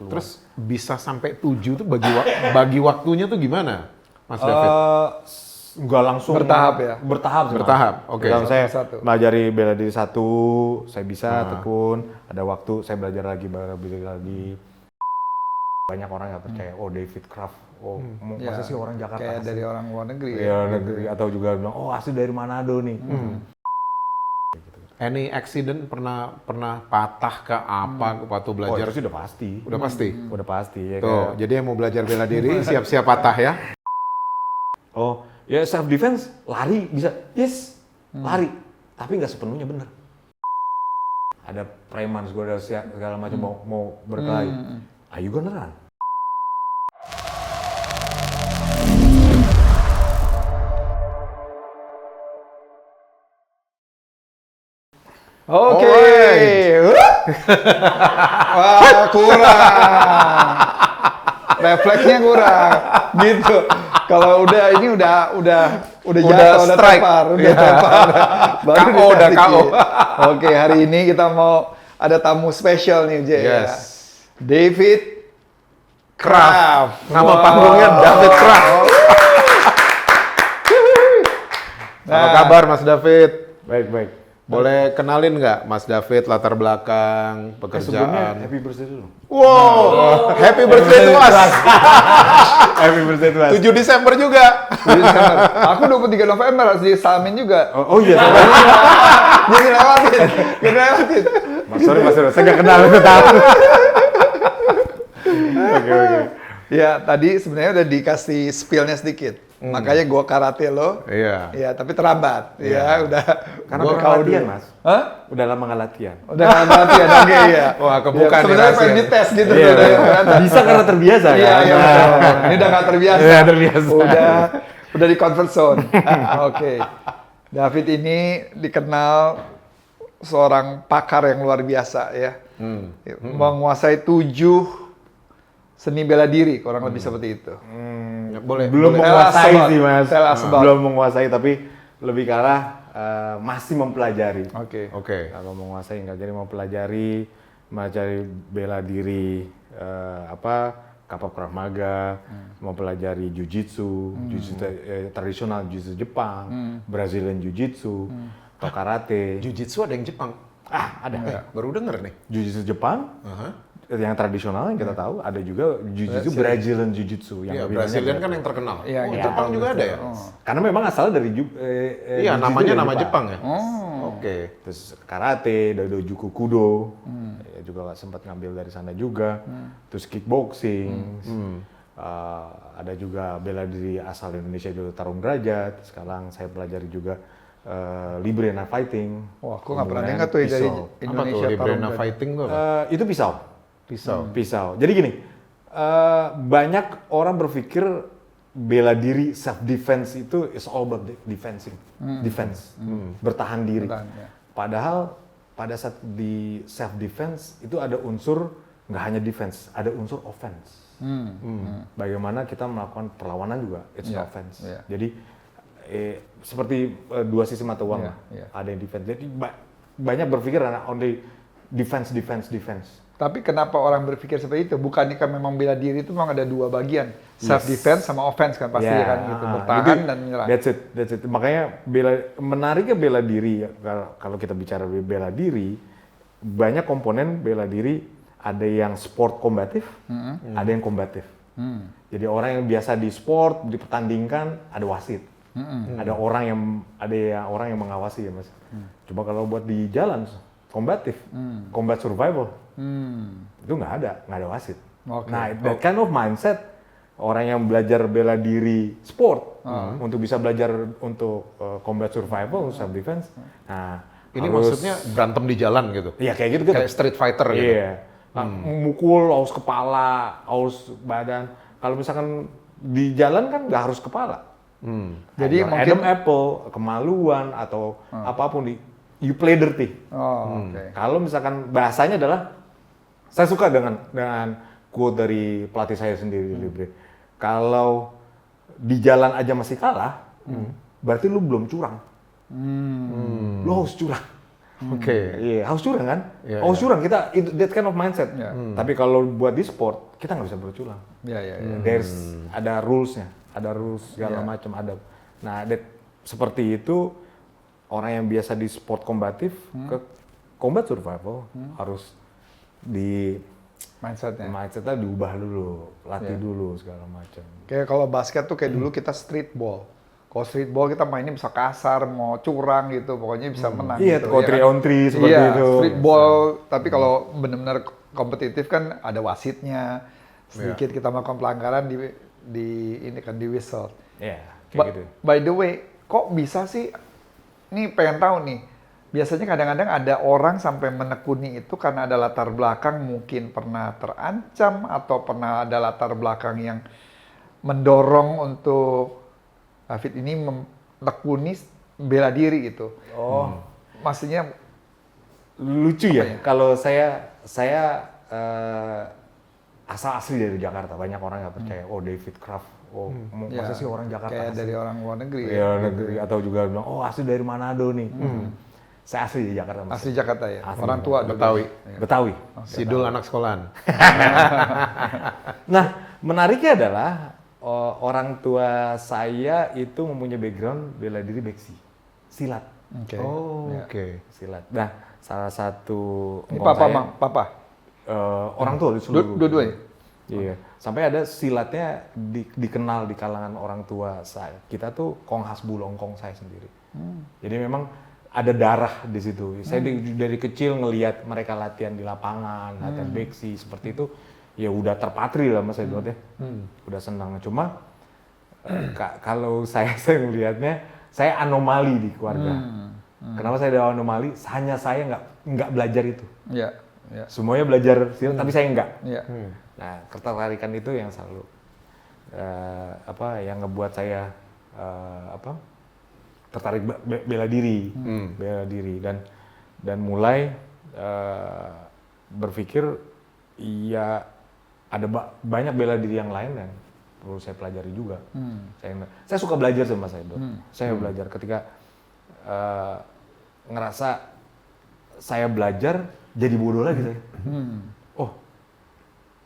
keluar. Terus bisa sampai 7 tuh bagi waktunya tuh gimana, Mas David? Nggak langsung Bertahap ya? Bertahap sih, Mas. Bertahap, oke. Kalau saya Satu-satu. pelajari bela diri 1, saya bisa tekun. Ada waktu saya belajar lagi, banyak orang nggak percaya. Oh, David Kraft. Oh, masa sih orang Jakarta Kayak asli? dari orang luar negeri Iya, negeri. Atau juga bilang, oh asli dari Manado nih. Any accident pernah patah ke apa waktu Oh, belajar? itu sih udah pasti. Udah pasti. Udah pasti ya. Tuh, jadi yang mau belajar bela diri siap-siap patah ya. Oh, ya self defense, lari bisa. Yes, lari. Tapi nggak sepenuhnya benar. Ada preman segala macam mau berkelahi. Are you gonna run? Oke. Alright. Wah, kurang. Refleksnya kurang. Gitu. Kalau udah jatuh, udah strike. tepar, udah Iya. tepar. Baru KO, udah dikasih KO. kick. Oke, hari ini kita mau ada tamu spesial nih, Jay. Yes. David Kraft. Nama Wow. panggungnya David Kraft. Apa Nah. kabar Mas David? Baik. Boleh kenalin nggak Mas David latar belakang Sebelumnya pekerjaan? happy birthday dulu. Wow, happy birthday to us. Happy birthday to us. 7 Desember juga. Desember. Aku 23 November harus disalamin juga. Oh iya, sorry. Jadi lewatin. Mas, sorry, saya nggak kenal itu tahu. Oke. Ya, tadi sebenarnya udah dikasih spill-nya sedikit. Makanya gua karate lo. Iya. Ya, tapi terlambat. Ya, udah. Karena Gua udah kau latihan, dulu. Mas. Hah? Udah lama nggak latihan. Udah latihan, oke ya. Wah, kebuka nih Sebenarnya rahasia. pengen dites gitu. Iya, ternyata. bisa karena terbiasa Iya, kan? iya. betul. Ini udah nggak terbiasa. Iya, terbiasa. Udah di comfort zone. Oke. David ini dikenal seorang pakar yang luar biasa ya. Menguasai 7 seni bela diri, kurang lebih seperti itu. Boleh. Belum Boleh. menguasai Tell us sih, about- Mas. tell us about. Belum menguasai, tapi lebih ke arah masih mempelajari. Oke. Oke. Kalau menguasai nggak, jadi mau pelajari bela diri, kapal Krav Maga, mau pelajari Jiu-Jitsu, tradisional Jiu-Jitsu Jepang, Brazilian Jiu-Jitsu, atau karate. Jiu-Jitsu ada yang Jepang. Ada. Baru denger nih. Jiu-Jitsu Jepang, yang tradisional yang kita tahu, ada juga Jiu-Jitsu Brazilian Jiu-Jitsu. Iya, lebih Brazilian banyak. kan yang terkenal. Iya, Oh, iya. Jepang juga ada ya? Karena memang asalnya dari Iya, Jiu-Jitsu namanya dari nama Jepang ya? Oke. Terus karate, dojoku kudo, ya juga sempat ngambil dari sana juga. Terus kickboxing, ada juga bela diri asal Indonesia juga tarung derajat. Sekarang saya pelajari juga Libre Knife Fighting. Wah, aku nggak pernah Kemudian dengar tuh ya dari pisau. Apa tuh Indonesia Librena Tarung Fighting tuh apa? Itu pisau. Pisau. Jadi gini, banyak orang berpikir bela diri self defense itu is all about defense, bertahan diri. Bertahan, ya. Padahal pada saat di self defense itu ada unsur nggak hanya defense, ada unsur offense. Bagaimana kita melakukan perlawanan juga, it's Ya, offense. ya. Jadi seperti dua sisi mata uang Ya, lah. ya. Ada yang defense. Jadi banyak berpikir only defense. Tapi kenapa orang berpikir seperti itu? Bukannya kan memang bela diri itu memang ada 2 bagian. Self defense sama offense kan pasti Ya, kan gitu. Bertahan dan menyerang. That's it. Makanya menariknya bela diri, kalau kita bicara bela diri, banyak komponen bela diri, ada yang sport kombatif, ada yang kombatif. Jadi orang yang biasa di sport, dipertandingkan, ada wasit. Ada orang yang mengawasi ya, Mas. Coba kalau buat di jalan kombatif, combat survival, itu nggak ada wasit. Oke. Nah, that kind of mindset, orang yang belajar bela diri sport untuk bisa belajar untuk combat survival, self defense. Nah, Ini maksudnya berantem di jalan gitu? iya kayak gitu. Kayak street fighter gitu? Iya. Nah, mukul, aus kepala, aus badan. Kalau misalkan di jalan kan nggak harus kepala. Jadi Your mungkin Adam apple, kemaluan atau apapun you play dirty. oke. Kalau misalkan bahasanya adalah, saya suka dengan quote dari pelatih saya sendiri di Libre. Kalau di jalan aja masih kalah, berarti lu belum curang. Lu harus curang. Oke. Iya, haus curang kan? Iya, Haus curang kita itu that kind of mindset. Iya. Tapi kalau buat di sport kita nggak bisa berculang. Ya, ya, ya. There's ada rulesnya, ada rules segala Iya. macam ada. Nah, seperti itu orang yang biasa di sport kombatif ke combat survival harus di Mindsetnya. mindsetnya diubah dulu, latih Iya. dulu segala macam. Kayak kalau basket tuh kayak dulu kita street ball. Kalau street ball kita mainnya bisa kasar, mau curang gitu, pokoknya bisa menang. Iya, gitu, kalau ya 3 kan? on 3 seperti Iya, itu. street ball. Tapi kalau benar-benar kompetitif kan ada wasitnya. Sedikit kita melakukan pelanggaran di ini kan di whistle. Iya, kayak gitu. By the way, kok bisa sih? Ini pengen tahu nih. Biasanya kadang-kadang ada orang sampai menekuni itu karena ada latar belakang mungkin pernah terancam atau pernah ada latar belakang yang mendorong untuk David ini menekuni bela diri gitu. Oh, Maksudnya lucu ya. Kalau saya asal asli dari Jakarta, banyak orang nggak percaya. Oh, David Kraft. Oh, masa ya, sih orang Jakarta kayak asli? dari orang luar negeri. Iya, negeri atau juga bilang, oh asli dari Manado nih. Saya asli di Jakarta. Mas. Asli Jakarta ya. Asli Orang tua dulu. Betawi. Betawi. Sidul anak sekolahan. Nah, menariknya adalah orang tua saya itu mempunyai background bela diri beksi, silat, Oke. Oh, Ya. oke. silat. Nah, salah satu Ini engkong papa, saya, papa. orang tua di seluruh. Dua-duanya? Iya. Sampai ada silatnya dikenal di kalangan orang tua saya. Kita tuh Kong Hasbul Ongkong saya sendiri. Jadi memang ada darah di situ. Saya dari kecil ngelihat mereka latihan di lapangan, latihan beksi seperti itu, ya udah terpatri lah Mas Edward ya. Udah senang. Cuma kalau saya melihatnya, saya anomali di keluarga. Kenapa saya ada anomali? Hanya saya nggak belajar itu. Iya, iya. Semuanya belajar silat, tapi saya nggak. Iya. Nah, ketertarikan itu yang selalu yang ngebuat saya tertarik bela diri, bela diri dan mulai berpikir ya ada banyak bela diri yang lain yang perlu saya pelajari juga. Saya suka belajar sama Mas Edo. Saya belajar ketika ngerasa saya belajar jadi bodoh lagi saya. Oh,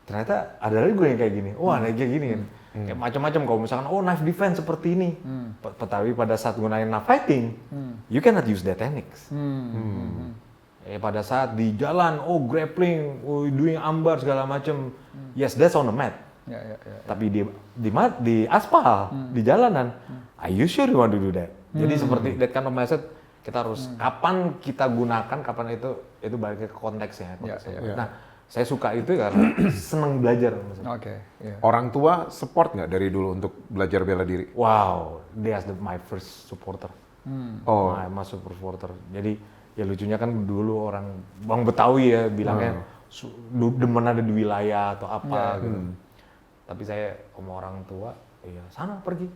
ternyata ada lagi gue yang kayak gini. Oh, ada kayak gini kan. Kayak macam-macam kalau misalkan knife defense seperti ini. Tapi pada saat gunain knife fighting, you cannot use that techniques. Pada saat di jalan, grappling, doing ambar segala macam. Yes, that's on the mat. Ya, ya, ya. Tapi di aspal, di jalanan, are you sure you want to do that? Jadi seperti that kind of mindset, kita harus kapan kita gunakan, kapan itu balik ke konteksnya. Ya, ya. Nah, saya suka itu karena senang belajar. Oke. Iya. Orang tua support nggak dari dulu untuk belajar bela diri? Wow, dia my first supporter. Oh, My super supporter. Jadi ya lucunya kan dulu orang Bang Betawi ya bilangnya demen ada di wilayah atau apa gitu. Tapi saya sama orang tua, ya sana pergi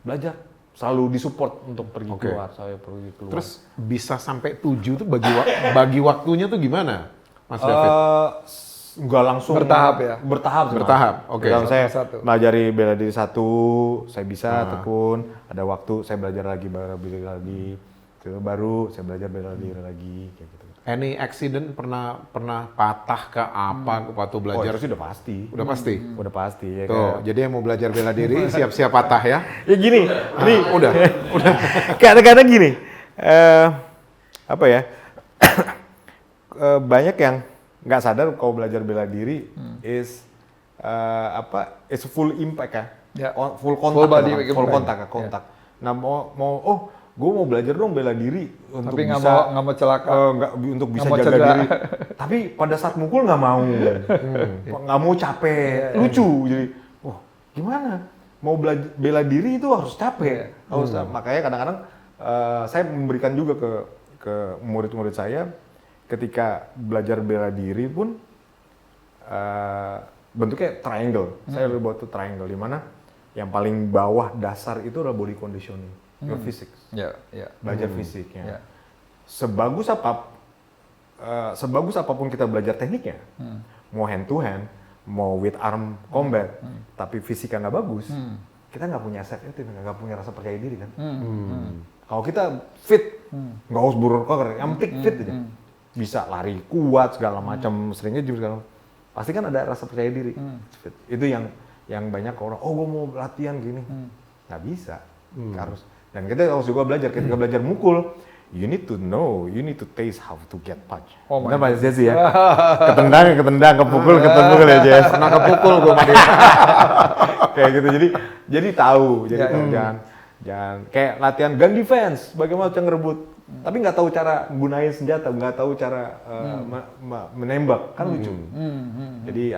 belajar. Selalu disupport untuk pergi Oke. keluar. Saya pergi keluar. terus bisa sampai 7 tuh bagi waktunya tuh gimana, Mas David? Nggak langsung Bertahap ya? Bertahap. Mas. Bertahap, oke. Dalam saya Satu. pelajari bela diri satu, saya bisa tekun. Ada waktu saya belajar lagi, baru saya belajar bela diri lagi kayak gitu. Any accident pernah patah ke apa waktu Oh, belajar? itu sih udah pasti. Udah pasti. Udah pasti ya. Tuh, jadi yang mau belajar bela diri siap-siap patah ya. Ya gini, ini Udah. kadang-kadang gini, apa ya? Banyak yang nggak sadar kalau belajar bela diri is it's full impact ya. Ya. Full kontak, Full body full impact. kontak. Nah gue mau belajar dong bela diri untuk Tapi bisa nggak mau celaka. untuk bisa mau jaga cedera. diri. Tapi pada saat mukul nggak mau, nggak mau capek, lucu. Jadi, gimana? Mau bela diri itu harus capek. Makanya kadang-kadang saya memberikan juga ke murid-murid saya ketika belajar bela diri pun bentuknya triangle. Saya buat tuh triangle di mana yang paling bawah dasar itu adalah body conditioning, your physics. Ya, ya. Belajar fisiknya. Ya. Sebagus apapun kita belajar tekniknya, mau hand to hand, mau with arm combat, tapi fisiknya nggak bagus, kita nggak punya self esteem, nggak punya rasa percaya diri kan. Kalau kita fit, nggak harus burger, yang penting fit aja. Bisa lari kuat segala macam, seringnya juga segala macam. Pasti kan ada rasa percaya diri. Fit. Itu yang banyak orang, gue mau latihan gini. Nggak bisa, harus. Dan kita harus juga belajar, ketika belajar mukul, you need to know, you need to taste how to get punch. Benar Pak Jesse ya? Ketendang, kepukul ya Jess. Pernah kepukul gue sama dia. Kayak gitu, jadi tahu, jangan kayak latihan gun defense, bagaimana cara ngerebut. Tapi nggak tahu cara gunain senjata, nggak tahu cara menembak, kan lucu. Jadi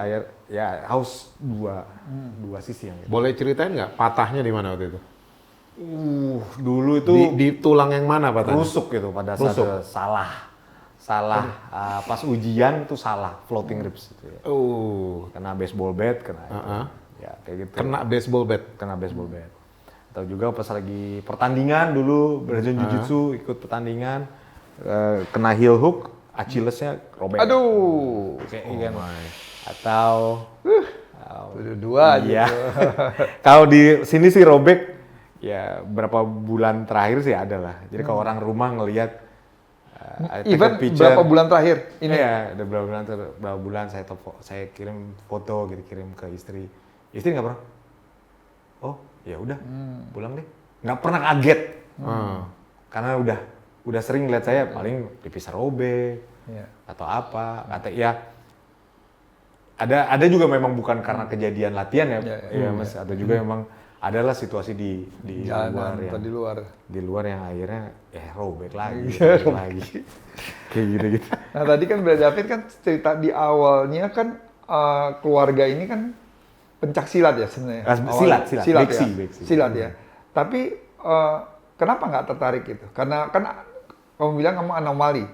harus dua sisi yang gitu. Boleh ceritain nggak patahnya di mana waktu itu? Dulu itu Di tulang yang mana patahnya? rusuk gitu pada saat salah pas ujian tuh salah floating ribs gitu ya. Kena baseball bat, kena itu. Ya kayak gitu. Kena baseball bat. Atau juga pas lagi pertandingan dulu Brazilian Jiu-Jitsu ikut pertandingan kena heel hook, Achillesnya robek. Aduh. Kayak gitu. Atau dua aja. Iya. Kalau di sini sih robek ya berapa bulan terakhir sih ada lah. Jadi kalau orang rumah ngelihat Even berapa bulan terakhir ini? Iya, ada berapa bulan saya kirim foto gitu, kirim ke istri. Istri nggak pernah. Oh, ya udah, pulang deh. Nggak pernah kaget. Karena udah sering lihat saya paling dipisah robek atau apa. Kata ya ada juga memang bukan karena kejadian latihan ya, Mas. Ada juga memang adalah situasi di luar yang akhirnya robek lagi, lagi kayak gitu. Nah tadi kan Bro David kan cerita di awalnya kan keluarga ini kan pencak silat ya sebenarnya. Silat Ya. Tapi kenapa nggak tertarik gitu? Karena kan kamu bilang kamu anomali.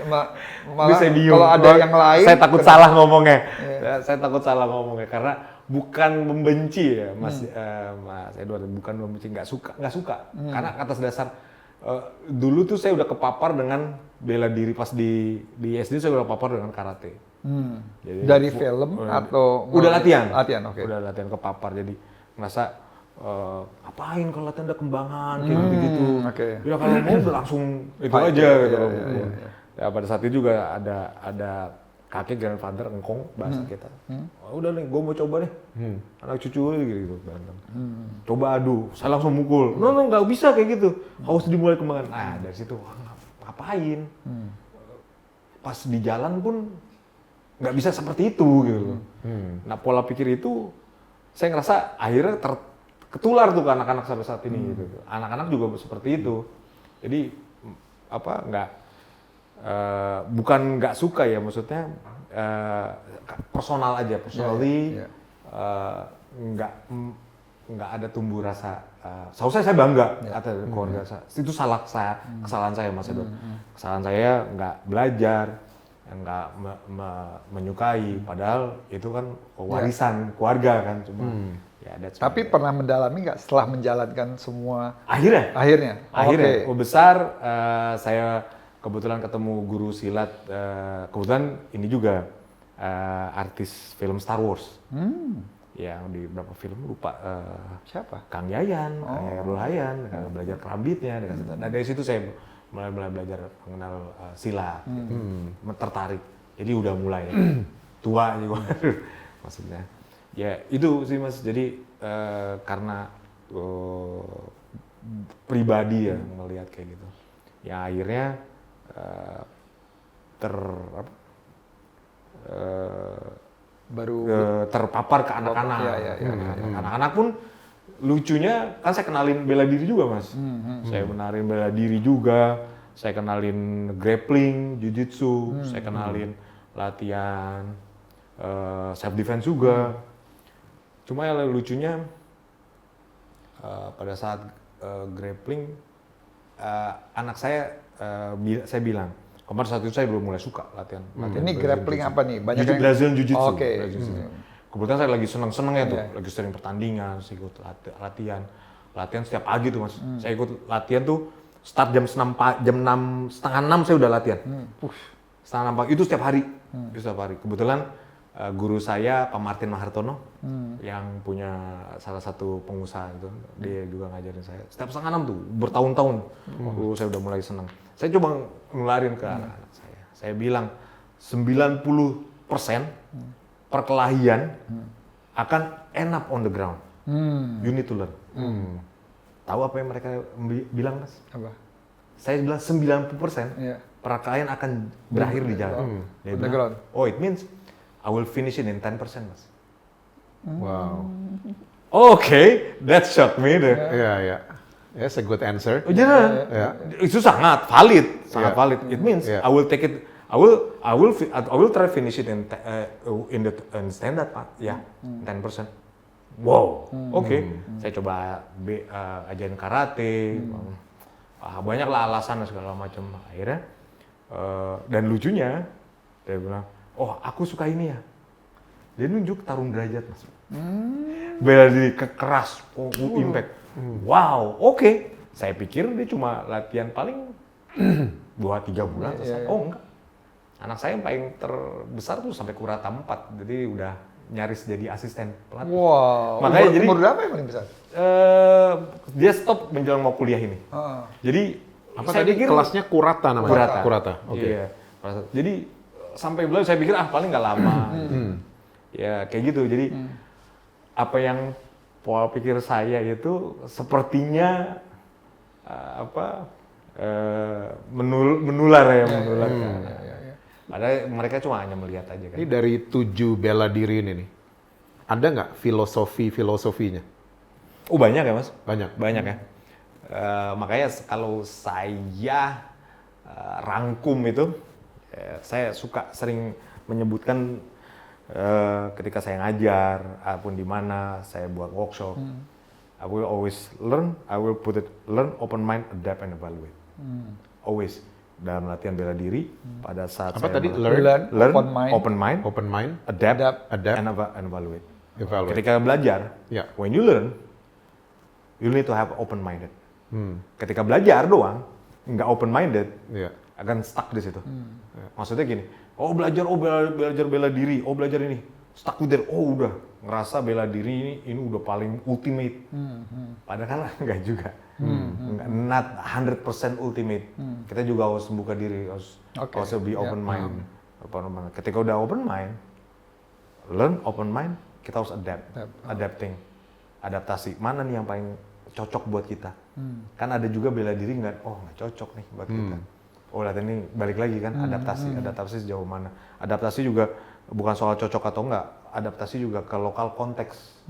Malah kalau ada yang lain. Saya takut salah ngomongnya. Saya takut salah ngomongnya karena bukan membenci ya Mas Edward, bukan membenci, nggak suka. Karena atas dasar dulu tuh saya udah kepapar dengan bela diri pas di SD, saya udah kepapar dengan karate. Jadi, dari film atau udah latihan, okay. Udah latihan kepapar, jadi ngerasa apain kalau latihan ada kembangan kayak gitu. Ya kalau mau udah langsung itu aja gitu. Ya pada saat itu juga ada kakek grandfather engkong bahasa kita. Udah nih, gue mau coba nih. Anak cucu gitu berantem. Coba adu, saya langsung mukul. No, nggak bisa kayak gitu. Harus dimulai kembangan. Nah dari situ ngapain? Pas di jalan pun nggak bisa seperti itu gitu. Nah pola pikir itu saya ngerasa akhirnya ketular tuh ke anak-anak sampai saat ini gitu. Anak-anak juga seperti itu. Jadi bukan nggak suka ya, maksudnya personal aja, personally nggak ada tumbuh rasa. Seharusnya saya bangga atas keluarga saya. Itu kesalahan saya Mas Edo. Kesalahan saya nggak belajar, nggak menyukai, padahal itu kan warisan keluarga kan cuma. Tapi pernah mendalami nggak setelah menjalankan semua? Akhirnya. Besar saya kebetulan ketemu guru silat, kebetulan ini juga artis film Star Wars. Yang di beberapa film lupa siapa? Kang Yayan, Kang Yayan Hayan, belajar kerambitnya. Nah dari situ saya mulai belajar mengenal silat, tertarik. Jadi udah mulai tua juga maksudnya. Ya itu sih Mas. Jadi karena pribadi ya melihat kayak gitu. Ya akhirnya terpapar ke anak-anak. Anak-anak pun lucunya kan saya kenalin bela diri juga Mas. Saya kenalin bela diri juga, saya kenalin grappling, jiu-jitsu, saya kenalin latihan self defense juga. Cuma yang lucunya pada saat grappling anak saya bilang, kemarin saat itu saya belum mulai suka latihan ini grappling apa nih? Banyak yang Brazilian Jiu-Jitsu. Kebetulan saya lagi seneng-senengnya tuh, lagi sering pertandingan, saya ikut latihan setiap pagi tuh Mas. Saya ikut latihan tuh start jam 6, setengah 6 saya udah latihan. Setengah 6 pagi itu setiap hari. Kebetulan guru saya Pak Martin Mahartono yang punya salah satu pengusaha itu, dia juga ngajarin saya. Setiap setengah 6 tuh bertahun-tahun, saya udah mulai senang. Saya coba nularin ke anak-anak saya. Saya bilang 90% perkelahian akan end up on the ground. You need to learn. Tahu apa yang mereka bilang, Mas? Apa? Saya bilang 90% Iya. perkelahian akan berakhir di jalan. Dia On the bilang, ground. oh it means I will finish it in 10%, Mas. Wow. Okay, that shocked me deh. Iya. That's a good answer. Oh, jangan. Ya. Itu sangat valid, sangat Yeah. valid. It means Yeah. I will take it. I will try finish it in in standard, Pak. Ya, 10%. Wow, oke. Saya coba ajarin karate. Banyak lah alasan dan segala macam. Akhirnya dan lucunya dia bilang, oh aku suka ini ya. Dia nunjuk tarung derajat, Mas. Bela diri keras, impact. Wow, oke. Saya pikir dia cuma latihan paling 2-3 bulan. Selesai. Oh enggak. Anak saya yang paling terbesar tuh sampai kurata 4. Jadi udah nyaris jadi asisten pelatih. Wow. Makanya jadi umur berapa yang paling besar? dia stop menjelang mau kuliah ini. Jadi Apa saya tadi pikir kelasnya kurata namanya? Kurata. Oke. Iya. Jadi sampai bulan saya pikir paling nggak lama. Ya kayak gitu. Jadi apa yang pola pikir saya itu sepertinya menular ya, menular. Padahal mereka cuma hanya melihat aja kan. Ini dari 7 bela diri ini nih, ada nggak filosofinya? Oh banyak ya Mas? Banyak. Ya. Makanya kalau saya rangkum itu, saya suka sering menyebutkan ketika saya ngajar, apapun di mana saya buat workshop, I will always learn, learn, open mind, adapt, and evaluate. Always. Dalam latihan bela diri, pada saat Apa saya tadi? learn, open mind, open mind, adapt, Adapt. and evaluate. Evaluate. Ketika belajar, Ya. when you learn, you need to have open-minded. Ketika belajar doang, nggak open-minded, Iya. akan stuck di situ. Maksudnya gini, belajar bela diri, belajar ini, stuck with that, udah ngerasa bela diri ini udah paling ultimate. Padahal kan nggak juga, nggak, not 100% ultimate. Kita juga harus membuka diri, harus be open mind. Ketika udah open mind, learn open mind, kita harus adaptasi. Mana nih yang paling cocok buat kita? Kan ada juga bela diri nggak cocok nih buat kita. Latihan ini balik lagi kan, adaptasi sejauh mana? Adaptasi juga bukan soal cocok atau enggak, adaptasi juga ke lokal konteks.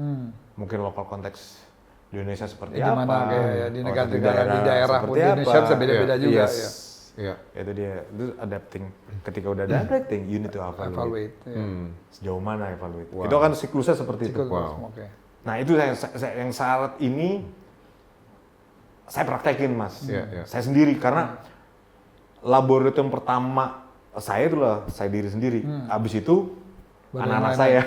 Mungkin lokal konteks di Indonesia seperti ya, apa? Gimana kayak di negara-negara di daerah pun di Indonesia bisa beda-beda juga. Yes. Iya. Itu dia, itu adapting. Ketika udah adapting, you need to evaluate. Sejauh mana evaluate? Wow. Itu kan siklusnya seperti itu. Wow. Oke. Nah itu yang saat ini saya praktekin Mas. Iya. Saya sendiri karena laboratorium pertama saya itulah saya diri sendiri. Abis itu Baru anak-anak yang saya.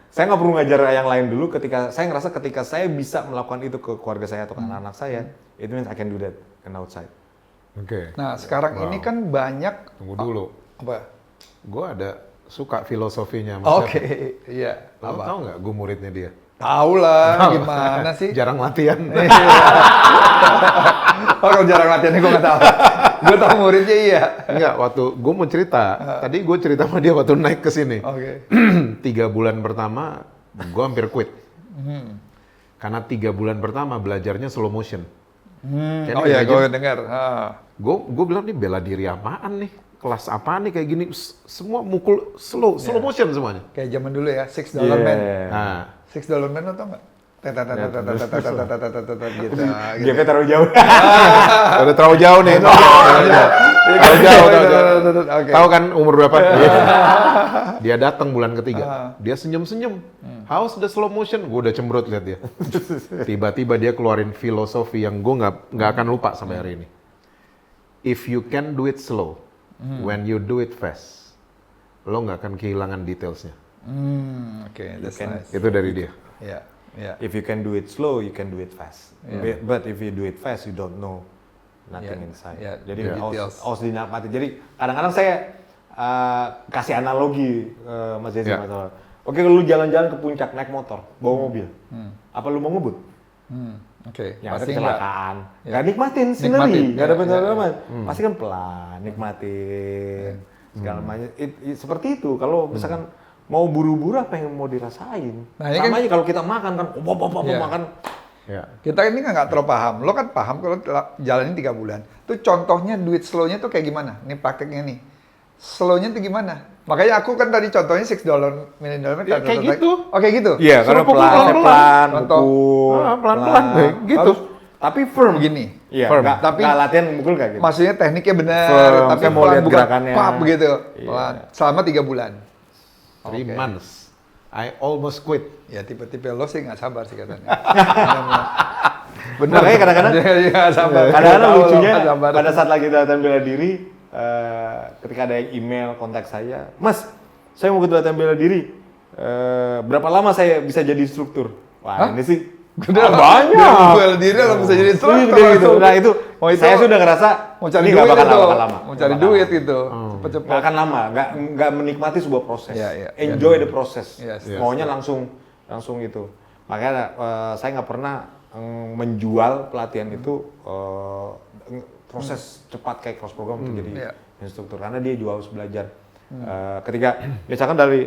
Saya nggak perlu ngajar yang lain dulu. Ketika saya ngerasa ketika saya bisa melakukan itu ke keluarga saya atau ke anak-anak saya, it means I can do that in outside. Oke. Nah sekarang ini kan banyak. Tunggu dulu. Apa? Gue ada suka filosofinya Mas Oke, David. iya. Lo tau nggak gue muridnya dia? Tahu lah, gimana sih? Jarang latihan. Kalau jarang latihannya gue nggak tahu. Gue tahu muridnya iya. Enggak, waktu gue mau cerita, tadi gue cerita sama dia waktu naik ke sini. Oke. 3 bulan pertama, gue hampir quit. Karena 3 bulan pertama belajarnya slow motion. Oh iya, gue dengar. Gue bilang nih bela diri apaan nih? Kelas apaan nih kayak gini? Semua mukul slow motion semuanya. Kayak zaman dulu ya, $6 man. Nah, $6 man lo tau nggak? Gitu. GP terlalu jauh. udah terlalu jauh nih. Terlalu jauh. Oke. Tahu kan umur berapa? Dia datang bulan ketiga. Dia senyum-senyum. How's the slow motion? Gue udah cemberut lihat dia. Tiba-tiba dia keluarin filosofi yang gue nggak akan lupa sampai hari ini. If you can do it slow, when you do it fast, lo nggak akan kehilangan detailsnya. Oke, that's nice. Itu dari dia. Iya. If you can do it slow, you can do it fast. But if you do it fast, you don't know nothing inside. Yeah. Jadi Details. harus dinikmati. Jadi kadang-kadang saya kasih analogi Mas Jesse Ya. masalah. Oke, lu jalan-jalan ke puncak naik motor, bawa mobil. Apa lu mau ngebut? Oke, Yang ada pasti kecelakaan. Ya. Nggak nikmatin Nikmatin, scenery, nggak ada ya, pengalaman. Pasti kan pelan, nikmatin segala macam. Seperti itu. Kalau misalkan mau buru-buru apa yang mau dirasain? Nah, ini Sama kan- aja kalau kita makan kan, Iya. makan. Ya. Kita ini kan nggak terlalu paham. Lo kan paham kalau jalanin 3 bulan. Tuh contohnya duit slow-nya tuh kayak gimana? Ini prakteknya nih. Slow-nya tuh gimana? Makanya aku kan tadi contohnya $6 million. Ya, kayak gitu. Oh kayak gitu? Iya, karena Suruh pukul pelan, pelan-pelan. pelan, Contoh. pukul, Pelan-pelan, gitu. Harus- tapi firm. Begini. Iya, Firm. tapi nggak latihan mukul kayak gitu. Maksudnya tekniknya benar, Firm, tapi saya mau pelan lihat bukan gerakannya. pap begitu. Iya. Pelan. Selama 3 bulan. 3 months. I almost quit. Ya tipe-tipe lo sih nggak sabar sih katanya. Benar. Makanya kadang-kadang Iya sabar. kadang-kadang Tahu lo lucunya nggak sabar. pada saat lagi latihan bela diri, ketika ada yang email kontak saya, Mas, saya mau ikut latihan bela diri. Berapa lama saya bisa jadi instruktur? Wah, ini sih banyak. Bela diri lo bisa jadi Iya, instruktur gitu. langsung. Nah itu, Oh, itu saya sudah ngerasa mau cari ini duit nggak bakal itu. lama. Mau cari duit gitu. Cepet-cepet. Nggak akan lama, nggak menikmati sebuah proses. Iya, iya, Enjoy the process. Yes, yes, Maunya langsung itu. Makanya saya nggak pernah menjual pelatihan itu proses cepat kayak cross program untuk jadi Iya. instruktur, karena dia juga harus belajar. Ketika misalkan dari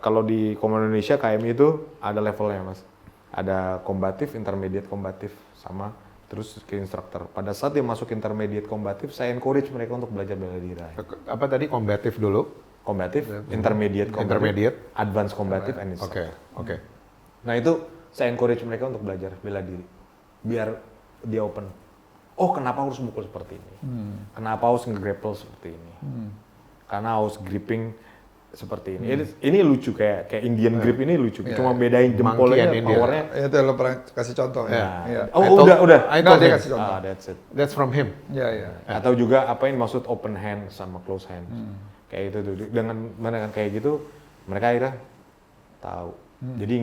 kalau di Komando Indonesia KMI itu ada levelnya Mas. Ada kombatif, intermediate kombatif, sama terus ke instruktur. Pada saat dia masuk intermediate kombatif, saya encourage mereka untuk belajar bela diri. Apa tadi combative dulu? Kombatif, intermediate kombatif, Intermediate. advance kombatif, and Oke, instructor. oke. Nah itu saya encourage mereka untuk belajar bela diri, biar dia open. Oh kenapa harus mukul seperti ini? Kenapa harus nge-grapple seperti ini? Karena harus gripping seperti ini. Ini lucu kayak Indian grip ini lucu. Cuma bedain jempolnya, Monkey and Indian. powernya. Itu lo pernah kasih contoh ya. Nah. Iya. Oh I told- udah. I Nggak, told dia him. kasih contoh. That's it. That's from him. Iya, iya. Atau juga apa yang maksud open hand sama close hand. Kayak itu tuh. Dengan kayak gitu mereka akhirnya tahu. Jadi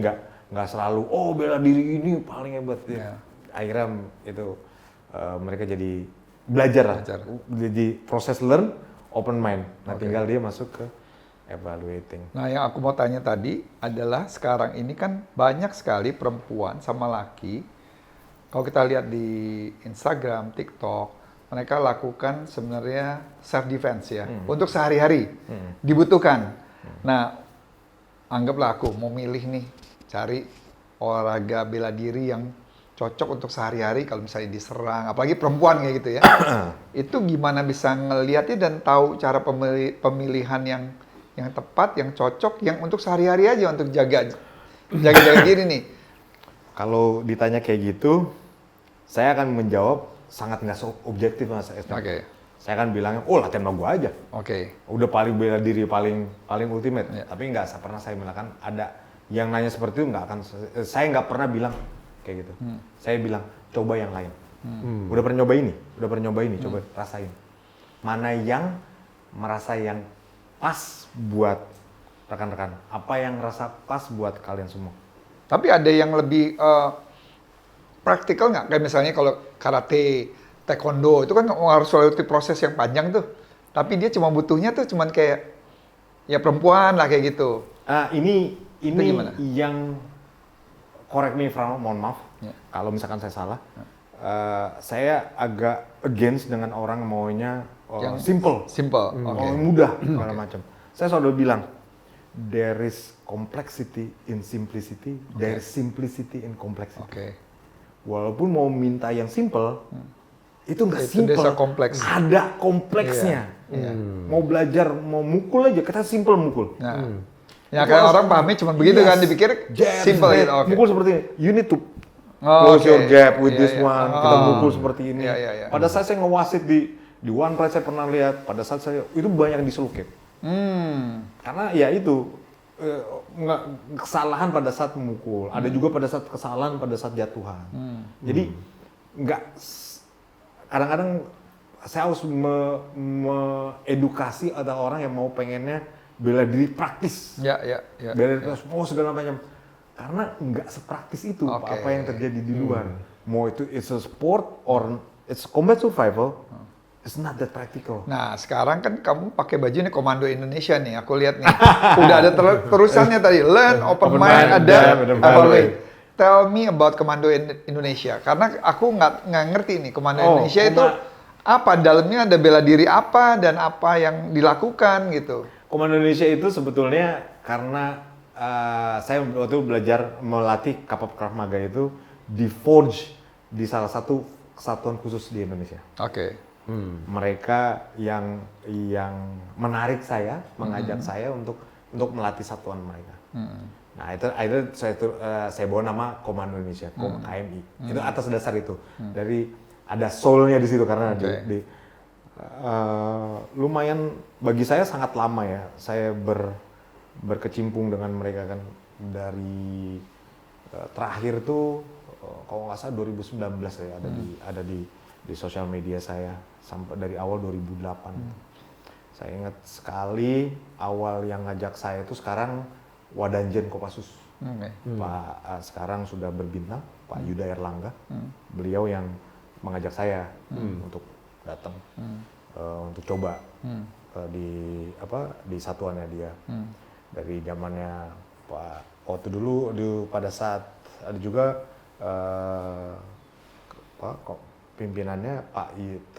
nggak selalu bela diri ini paling hebat. Iya. Akhirnya itu mereka jadi belajar lah. Belajar. Jadi proses learn, open mind. Nah Oke. tinggal dia masuk ke evaluating. Nah, yang aku mau tanya tadi adalah sekarang ini kan banyak sekali perempuan sama laki. Kalau kita lihat di Instagram, TikTok, mereka lakukan sebenarnya self defense ya, untuk sehari-hari dibutuhkan. Nah, anggaplah aku mau milih nih cari olahraga bela diri yang cocok untuk sehari-hari kalau misalnya diserang, apalagi perempuan kayak gitu ya. Itu gimana bisa ngelihatnya dan tahu cara pemilihan yang tepat, yang cocok, yang untuk sehari-hari aja untuk jaga diri nih. Kalau ditanya kayak gitu, saya akan menjawab sangat nggak objektif Mas Esna. Oke. Saya akan bilangnya, latihan sama gua aja. Oke. Udah paling bela diri, paling ultimate. Iya. Tapi nggak pernah saya bilang ada yang nanya seperti itu, nggak akan. Saya nggak pernah bilang kayak gitu. Saya bilang coba yang lain. Udah pernah nyoba ini, coba rasain. Mana yang merasa yang pas buat rekan-rekan? Apa yang rasa pas buat kalian semua? Tapi ada yang lebih praktikal nggak? Kayak misalnya kalau karate, taekwondo, itu kan harus melewati proses yang panjang tuh. Tapi dia cuma butuhnya tuh cuman kayak ya perempuan lah kayak gitu. Ini gimana? yang correct me if wrong, mohon maaf. Ya. Kalau misalkan saya salah, saya agak against dengan orang maunya Yang simple. Simple. Oke. Mudah segala macam. Saya selalu bilang there is complexity in simplicity, there is simplicity in complexity. Oke. Walaupun mau minta yang simple, itu nggak Itu simple. desa kompleks. Ada kompleksnya. Iya. Mau belajar, mau mukul aja, kita simple mukul. Nah, ya kan orang pahamnya cuma begitu kan, dipikir Jab, simple jab, gitu. Oke. Mukul seperti ini. You need to Oh, close oke. your gap with Iya, this iya. one. Kita Oh. mukul seperti ini. Iya, iya, iya. Pada saat saya ngewasit di One Pride saya pernah lihat. Pada saat saya itu banyak yang diselukit. Karena ya itu kesalahan pada saat memukul. Ada juga pada saat kesalahan pada saat jatuhan. Jadi nggak kadang-kadang saya harus edukasi ada orang yang mau pengennya bela diri praktis. Ya. Bela diri segala macam. Karena nggak sepraktis itu Oke. apa yang terjadi di luar. Mau itu it's a sport or it's combat survival, it's not that practical. Nah, sekarang kan kamu pakai baju ini Komando Indonesia nih, aku lihat nih. Udah ada terusannya tadi, learn, open mind, adapt, evaluate. Tell me about Komando Indonesia, karena aku nggak ngerti nih Komando Indonesia itu apa, dalamnya ada bela diri apa dan apa yang dilakukan gitu. Komando Indonesia itu sebetulnya karena saya waktu itu belajar melatih Kapal Krav Maga itu di forge di salah satu kesatuan khusus di Indonesia. Oke. Mereka yang menarik saya, mengajak saya untuk melatih satuan mereka. Nah itu saya bawa nama Komando Indonesia, KMI. Itu atas dasar itu. Dari ada soul-nya di situ karena lumayan bagi saya sangat lama ya. Saya berkecimpung dengan mereka kan dari terakhir tuh kalau nggak salah 2019 ya ada di sosial media saya sampai dari awal 2008. Saya ingat sekali awal yang ngajak saya itu sekarang Wadanjen Kopassus. Pak sekarang sudah berbintang Pak Yuda Erlangga. Beliau yang mengajak saya untuk datang untuk coba di satuannya dia. Dari zamannya Pak waktu dulu pada saat ada juga pimpinannya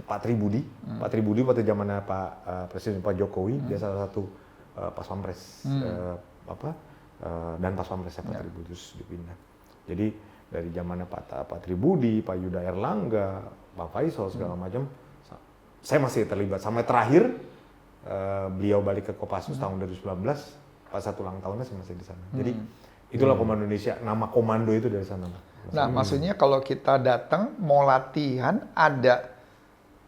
Pak Tribudi. Pak Tribudi waktu zamannya Pak Presiden Pak Jokowi, dia salah satu Pas Pampres dan Pas Pampres Pak Tribudi terus dipindah. Jadi dari zamannya Pak Tribudi, Pak Yuda Erlangga, Pak Faisal segala macam, saya masih terlibat sampai terakhir beliau balik ke Kopassus tahun 2019, pas satu ulang tahunnya saya masih di sana. Jadi itulah Komando Indonesia, nama komando itu dari sana. Nah, maksudnya kalau kita datang mau latihan ada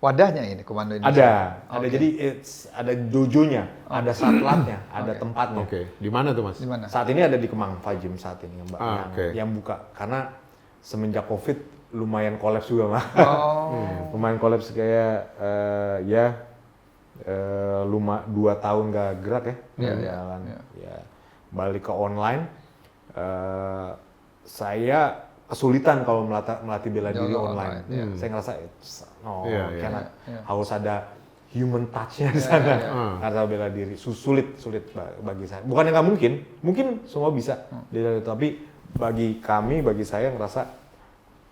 wadahnya ini Komando Indonesia. Ada jadi ada dojonya, ada satlatnya, ada tempatnya. Oke, di mana tuh Mas? Di mana? Saat ini ada di Kemang Fajim saat ini yang buka karena semenjak Covid lumayan kolaps juga mah. Lumayan kolaps kayak 2 tahun nggak gerak ya, jalan. Ya, balik ke online. Saya kesulitan kalau melatih bela diri online. Saya ngerasa harus ada human touch-nya di sana. Karena bela diri sulit bagi saya. Bukannya nggak mungkin semua bisa. Tapi bagi saya ngerasa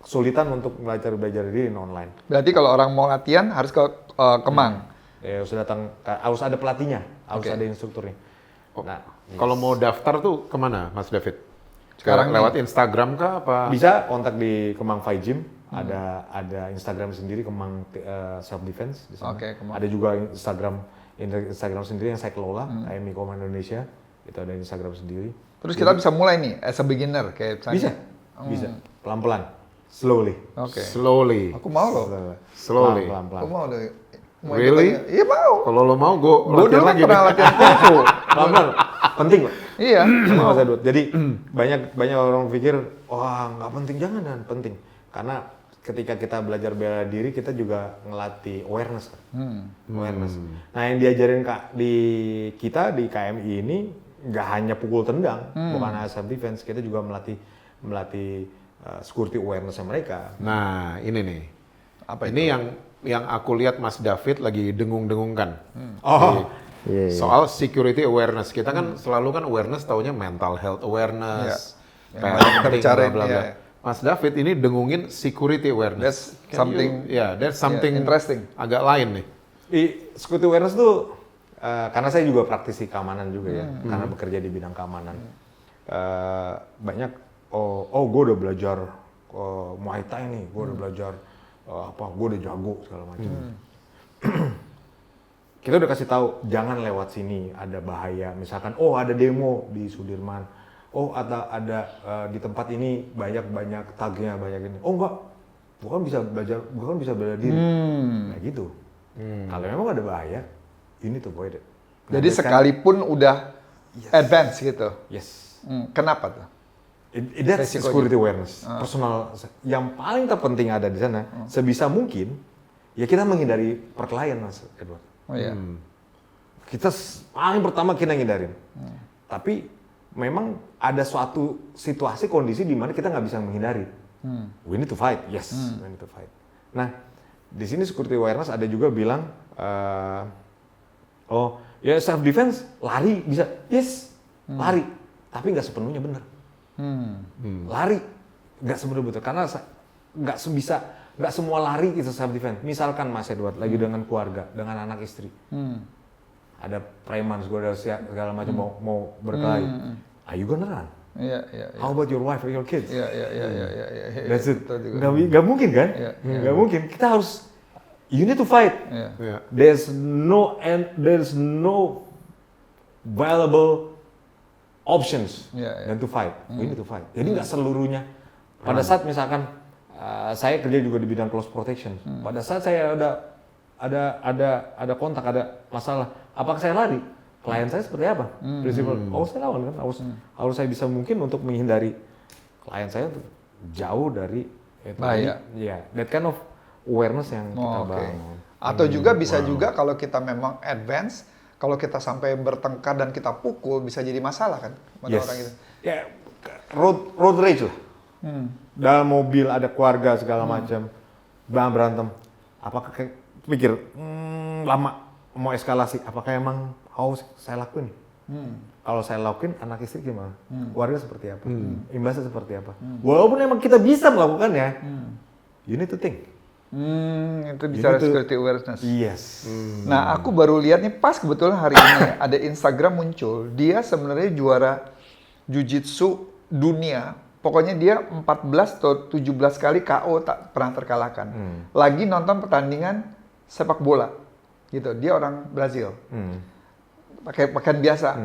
kesulitan untuk belajar diri online. Berarti kalau orang mau latihan harus ke Kemang. Ya harus ada pelatihnya, harus ada instrukturnya. Nah, kalau mau daftar tuh kemana Mas David? Sekarang lewat Instagram kah apa? Bisa kontak di Kemang Fight Gym. Ada Instagram sendiri Kemang Self Defense di sana. Ada juga Instagram sendiri yang saya kelola, KMI Komando Indonesia. Itu ada Instagram sendiri. Terus kita bisa mulai nih as a beginner kayak misalnya. Bisa. Pelan-pelan. Slowly. Slowly. Aku mau loh. Slowly. Aku mau loh. Really? Iya mau. Kalau lo mau, gue dulu kan pernah latihan kungfu. Pelan-pelan. Penting loh. Iya. Jadi banyak orang pikir, wah nggak penting, jangan penting. Karena ketika kita belajar bela diri, kita juga ngelatih awareness. Awareness. Nah yang diajarin di KMI ini nggak hanya pukul tendang, bukan self defense, kita juga melatih security awareness mereka. Nah ini nih. Apa ini yang aku lihat Mas David lagi dengung-dengungkan. Soal security awareness. Kita kan selalu awareness taunya mental health awareness. Parenting, bla bla bla. Mas David ini dengungin security awareness. That's something interesting. Agak lain nih. Security awareness tuh karena saya juga praktisi keamanan juga ya, karena bekerja di bidang keamanan. Banyak gue udah belajar Muay Thai nih, gue udah belajar gue udah jago segala macam. Kita udah kasih tahu jangan lewat sini, ada bahaya. Misalkan ada demo di Sudirman, ada di tempat ini banyak tagnya banyak ini. Enggak, bukan bisa bela diri. Nah gitu. Kalau memang ada bahaya, ini tuh avoid it. Jadi sekalipun udah advance gitu. Yes. Kenapa tuh? That's security awareness, personal. Yang paling terpenting ada di sana, sebisa mungkin, ya kita menghindari perkelahian, Mas Edward. Kita paling pertama kita hindarin. Tapi memang ada suatu situasi, kondisi di mana kita nggak bisa menghindari. We need to fight, yes, we need to fight. Nah, di sini security awareness ada juga bilang, oh ya self defense lari bisa, yes lari, tapi nggak sepenuhnya benar. Lari nggak sepenuhnya benar, karena nggak semua lari itu self defense. Misalkan Mas Edward lagi dengan keluarga, dengan anak istri, ada preman segala macam mau berkelahi, are you gonna run? Iya. How about your wife or your kids? Iya. That's it. Betul juga. Nggak mungkin kan? Iya. Nggak mungkin. Kita harus, you need to fight. Iya. Ya. There's no valuable options Iya. than to fight. We need to fight. Jadi nggak seluruhnya. Pada saat misalkan saya kerja juga di bidang close protection. Pada saat saya ada kontak, ada masalah, apakah saya lari? Klien saya seperti apa? Prinsipal, saya lawan kan, harus saya bisa mungkin untuk menghindari klien saya untuk jauh dari itu. Bahaya. Ya, that kind of awareness yang kita Oke. bangun. Atau juga bisa juga kalau kita memang advance, kalau kita sampai bertengkar dan kita pukul bisa jadi masalah kan pada Yes. orang itu. Ya, road rage lah. Dalam mobil ada keluarga segala macam, berantem. Apakah pikir lama mau eskalasi? Apakah emang harus saya lakuin? Kalau saya lakuin, anak istri gimana? Keluarga seperti apa? Imbasnya seperti apa? Walaupun emang kita bisa melakukannya, you need to think. Itu bicara Itu- security awareness. Yes. Nah, aku baru lihat nih pas kebetulan hari ini ada Instagram muncul. Dia sebenarnya juara Jiu-Jitsu dunia. Pokoknya dia 14 atau 17 kali KO tak pernah terkalahkan. Lagi nonton pertandingan sepak bola. Gitu. Dia orang Brazil. Pakai pakaian biasa.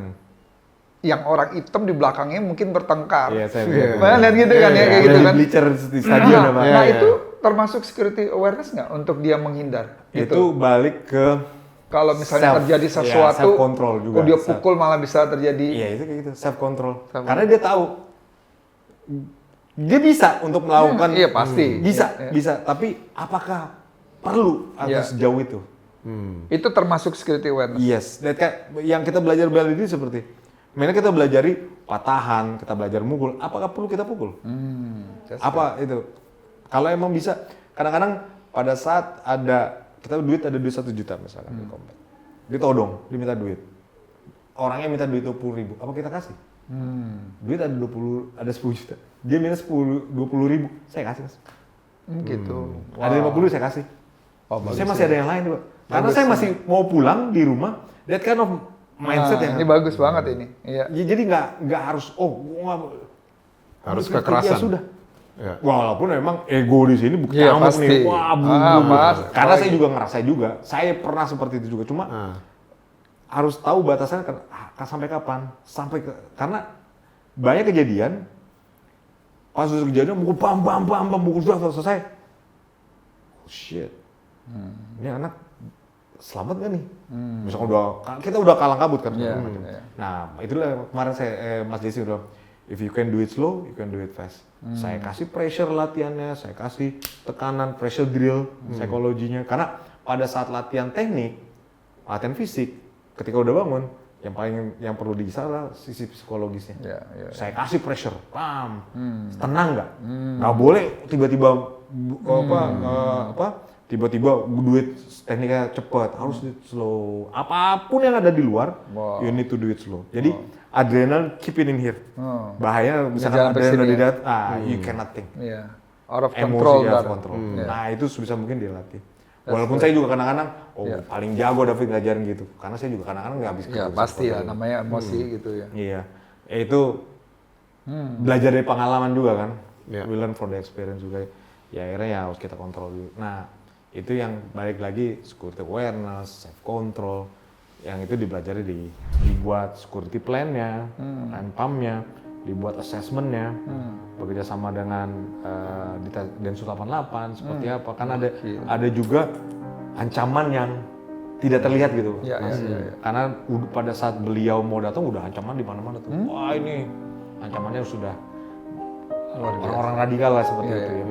Yang orang hitam di belakangnya mungkin bertengkar. Iya, saya Mana lihat gitu kan ya, kayak gitu kan. Bleacher di stadion apa? Nah, itu termasuk security awareness nggak untuk dia menghindar? Gitu. Itu balik ke Kalau misalnya terjadi sesuatu, self control juga. dia pukul malah bisa terjadi. Iya, itu kayak gitu, self control. Karena dia tahu dia bisa untuk melakukan. Iya, pasti. Bisa, Iya. bisa. Tapi apakah perlu atau Iya. sejauh itu? Itu termasuk security awareness. Yes, yang kita belajar bela diri seperti, mainnya kita belajari patahan, kita belajar mukul. Apakah perlu kita pukul? That's Apa itu? Kalau emang bisa, kadang-kadang pada saat kita duit 1 juta misalkan di combat, ditodong, diminta duit. Orangnya minta duit 20.000, apa kita kasih? Duit ada 10 juta, dia minta 20.000, saya kasih mas. Gitu. Ada 50 saya kasih. Oh, bagus Saya masih ada yang lain Pak. Karena saya masih mau pulang di rumah, that kind of mindset yang ini bagus banget ini. Iya. Ya, jadi nggak harus Harus ya kekerasan. sudah. Ya. Walaupun memang ego di sini bukan Iya, camuk pasti. nih. Wah, Mas. karena saya juga ngerasa juga. Saya pernah seperti itu juga. Cuma harus tahu batasannya sampai kapan. Karena banyak kejadian pas kejadian mukul bam mukul sudah selesai. Oh, shit. Ini anak selamat gak nih? Misalkan kita udah kalang kabut kan. Iya, segala macam. iya. Nah, itulah kemarin Mas Desi udah, if you can do it slow, you can do it fast. Saya kasih pressure latihannya, saya kasih tekanan, pressure drill, psikologinya. Karena pada saat latihan teknik, latihan fisik, ketika udah bangun, yang perlu diisi adalah sisi psikologisnya. Iya, iya. Saya kasih pressure, pam, tenang nggak? Nggak boleh tiba-tiba tiba-tiba duit tekniknya cepat, harus slow. Apapun yang ada di luar, you need to do it slow. Jadi adrenal keep it in here. Bahaya misalkan Jangan sampai adrenal sini di ya. you cannot think. Iya. Out of Emosi control. out of Dar. control. Iya. Nah itu sebisa mungkin dilatih. Walaupun saya juga kadang-kadang, paling jago David ngajarin gitu. Karena saya juga kadang-kadang nggak habis Ya kerja pasti seperti ya, itu. namanya emosi gitu ya. Iya, itu belajar dari pengalaman juga kan. Iya. We learn from the experience juga. Ya akhirnya ya harus kita kontrol dulu. Nah itu yang balik lagi security awareness, self control, yang itu dipelajari dibuat security plan-nya, plan pump-nya, dibuat assessment-nya, bekerja sama dengan Densus 88 seperti apa. Kan ada juga ancaman yang tidak terlihat gitu. Iya, Mas. iya, iya. Karena pada saat beliau mau datang udah ancaman di mana-mana tuh. Wah ini ancamannya sudah orang-orang radikal lah seperti Iya, itu iya. ya.